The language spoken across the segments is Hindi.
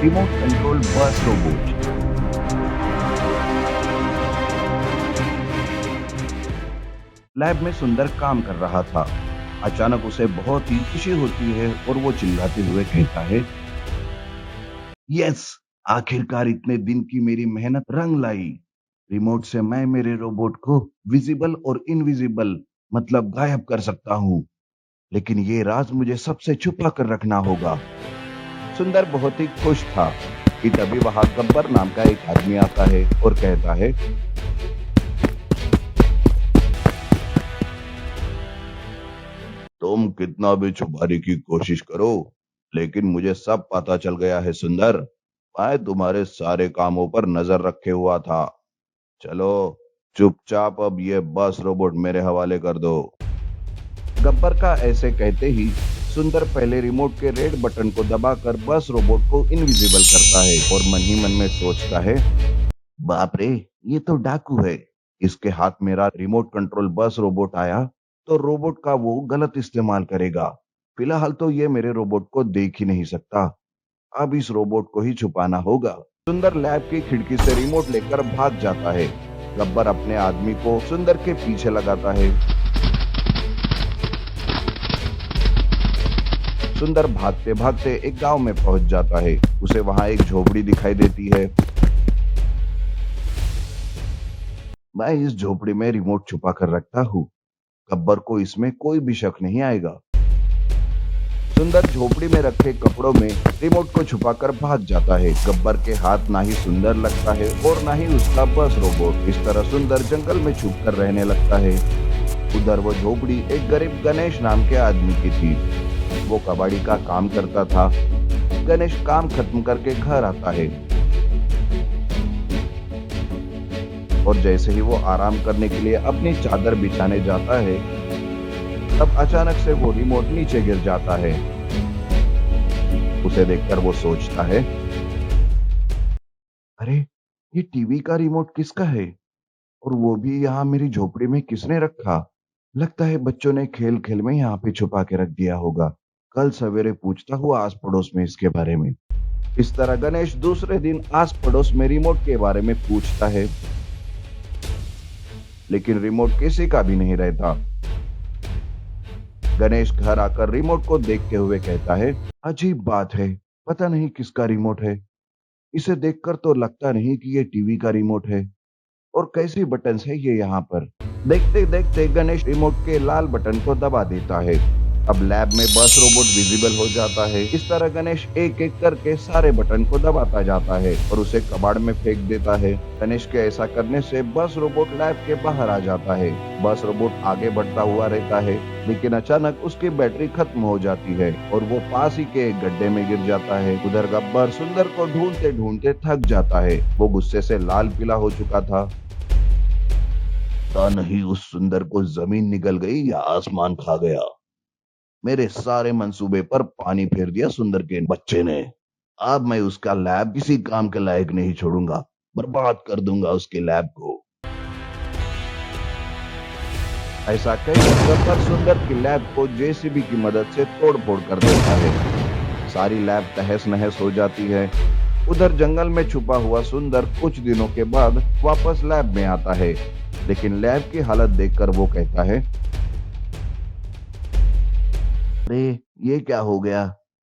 Remote control bus robot. Lab में सुंदर काम कर रहा था। अचानक उसे बहुत ही खुशी होती है और वो चिल्लाते हुए कहता है, यस, आखिरकार इतने दिन की मेरी मेहनत रंग लाई। रिमोट से मैं मेरे रोबोट को विजिबल और इनविजिबल मतलब गायब कर सकता हूँ। लेकिन ये राज मुझे सबसे छुपा कर रखना होगा। सुंदर बहुत ही खुश था कि तभी वहां गब्बर नाम का एक आदमी आता है और कहता है, तुम कितना भी छुपाने की कोशिश करो, लेकिन मुझे सब पता चल गया है सुंदर। मैं तुम्हारे सारे कामों पर नजर रखे हुआ था। चलो, चुपचाप अब ये बस रोबोट मेरे हवाले कर दो। गब्बर का ऐसे कहते ही सुंदर पहले रिमोट के रेड बटन को दबाकर बस रोबोट को इनविजिबल करता है और मन ही मन में सोचता है, बाप रे, ये तो डाकू है। इसके हाथ मेरा रिमोट कंट्रोल बस रोबोट आया तो रोबोट का वो गलत इस्तेमाल करेगा। फिलहाल तो ये मेरे रोबोट को देख ही नहीं सकता। अब इस रोबोट को ही छुपाना होगा। सुंदर लैब की खिड़की से रिमोट लेकर भाग जाता है। गब्बर अपने आदमी को सुंदर के पीछे लगाता है। सुंदर भागते भागते एक गांव में पहुंच जाता है। उसे वहां एक झोपड़ी दिखाई देती है। मैं इस झोपड़ी में रिमोट छुपा कर रखता हूँ। गब्बर को इसमें कोई भी शक नहीं आएगा। सुंदर झोपड़ी में रखे कपड़ों में रिमोट को छुपाकर भाग जाता है। गब्बर के हाथ ना ही सुंदर लगता है और ना ही उसका बस रोबोट। इस तरह सुंदर जंगल में छुप कर रहने लगता है। उधर वो झोपड़ी एक गरीब गणेश नाम के आदमी की थी। वो कबाड़ी का काम करता था। गणेश काम खत्म करके घर आता है और जैसे ही वो आराम करने के लिए अपनी चादर बिछाने जाता है, तब अचानक से वो रिमोट नीचे गिर जाता है। उसे देखकर वो सोचता है, अरे, ये टीवी का रिमोट किसका है? और वो भी यहाँ मेरी झोपड़ी में किसने रखा? लगता है बच्चों ने खेल खेल में यहाँ पे छुपा के रख दिया होगा। कल सवेरे पूछता हुआ आस पड़ोस में इसके बारे में। इस तरह गणेश दूसरे दिन आस पड़ोस में रिमोट के बारे में पूछता है, लेकिन रिमोट किसी का भी नहीं रहता। गणेश घर आकर रिमोट को देखते हुए कहता है, अजीब बात है, पता नहीं किसका रिमोट है। इसे देखकर तो लगता नहीं कि ये टीवी का रिमोट है। और कैसी बटन्स है ये यहाँ पर। देखते देखते गणेश रिमोट के लाल बटन को दबा देता है। अब लैब में बस रोबोट विजिबल हो जाता है। इस तरह गणेश एक एक करके सारे बटन को दबाता जाता है और उसे कबाड़ में फेंक देता है। गणेश के ऐसा करने से बस रोबोट लैब के बाहर आ जाता है। बस रोबोट आगे बढ़ता हुआ रहता है, लेकिन अचानक उसकी बैटरी खत्म हो जाती है और वो पास ही के एक गड्ढे में गिर जाता है। उधर गब्बर सुंदर को ढूंढते ढूंढते थक जाता है। वो गुस्से से लाल पीला हो चुका था। पता नहीं उस सुंदर को जमीन निकल गई या आसमान खा गया। मेरे सारे मंसूबे पर पानी फेर दिया सुंदर के बच्चे ने। अब मैं उसका लैब किसी काम के लायक नहीं छोड़ूंगा। बर्बाद कर दूंगा उसके लैब को। ऐसा कई गब्बर सुंदर की लैब को जेसीबी की मदद से तोड़ फोड़ कर देता है। सारी लैब तहस नहस हो जाती है। उधर जंगल में छुपा हुआ सुंदर कुछ दिनों के बाद वापस लैब में आता है, लेकिन लैब की हालत देखकर वो कहता है, अरे, ये क्या हो गया?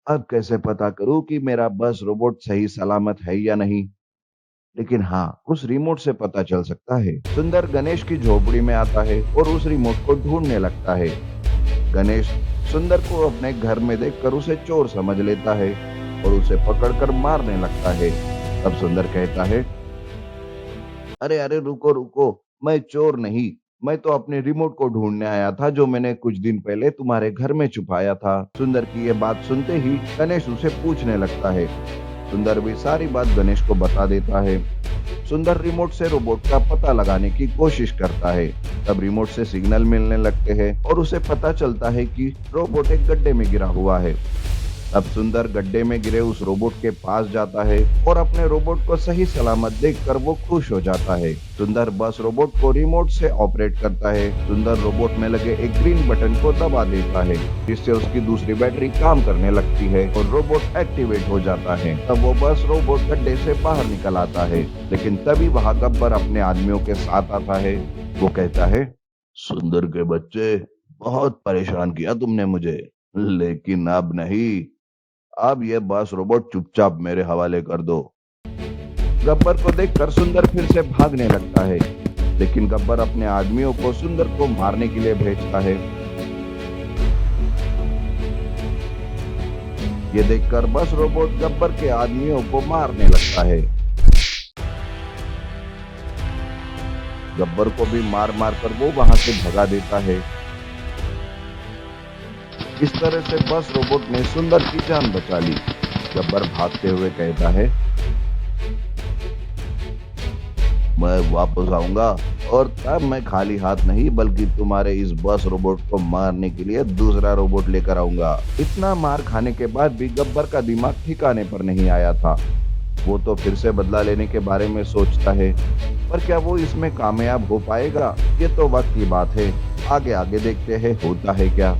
अब कैसे पता करूं कि मेरा बस रोबोट सही सलामत है या नहीं? लेकिन हाँ, उस रिमोट से पता चल सकता है। सुंदर गणेश की झोपड़ी में आता है और उस रिमोट को ढूंढने लगता है। गणेश सुंदर को अपने घर में देखकर उसे चोर समझ लेता है और उसे पकड़कर मारने लगता है। तब सुंदर कहता है, अरे अरे, रुको रुको, मैं चोर नहीं, मैं तो अपने रिमोट को ढूंढने आया था जो मैंने कुछ दिन पहले तुम्हारे घर में छुपाया था। सुंदर की ये बात सुनते ही गणेश उसे पूछने लगता है। सुंदर भी सारी बात गणेश को बता देता है। सुंदर रिमोट से रोबोट का पता लगाने की कोशिश करता है। तब रिमोट से सिग्नल मिलने लगते हैं और उसे पता चलता है कि रोबोट एक गड्ढे में गिरा हुआ है। अब सुंदर गड्ढे में गिरे उस रोबोट के पास जाता है और अपने रोबोट को सही सलामत देखकर वो खुश हो जाता है। सुंदर बस रोबोट को रिमोट से ऑपरेट करता है। सुंदर रोबोट में लगे एक ग्रीन बटन को दबा देता है, जिससे उसकी दूसरी बैटरी काम करने लगती है और रोबोट एक्टिवेट हो जाता है। तब वो बस रोबोट गड्ढे से बाहर निकल आता है, लेकिन तभी वहां गब्बर अपने आदमियों के साथ आता है। वो कहता है, सुंदर के बच्चे, बहुत परेशान किया तुमने मुझे, लेकिन अब नहीं। अब ये बस रोबोट चुपचाप मेरे हवाले कर दो। गब्बर को देखकर सुंदर फिर से भागने लगता है, लेकिन गब्बर अपने आदमियों को सुंदर को मारने के लिए भेजता है। ये देखकर बस रोबोट गब्बर के आदमियों को मारने लगता है। गब्बर को भी मार मार कर वो वहां से भगा देता है। इस तरह से बस रोबोट ने सुंदर की जान बचा ली। गब्बर भागते हुए कहता है, मैं वापस आऊंगा और तब मैं खाली हाथ नहीं बल्कि तुम्हारे इस बस रोबोट को मारने के लिए दूसरा रोबोट लेकर आऊंगा। इतना मार खाने के बाद भी गब्बर का दिमाग ठिकाने पर नहीं आया था। वो तो फिर से बदला लेने के बारे में सोचता है, पर क्या वो इसमें कामयाब हो पाएगा, ये तो वक्त की बात है। आगे आगे देखते हैं होता है क्या।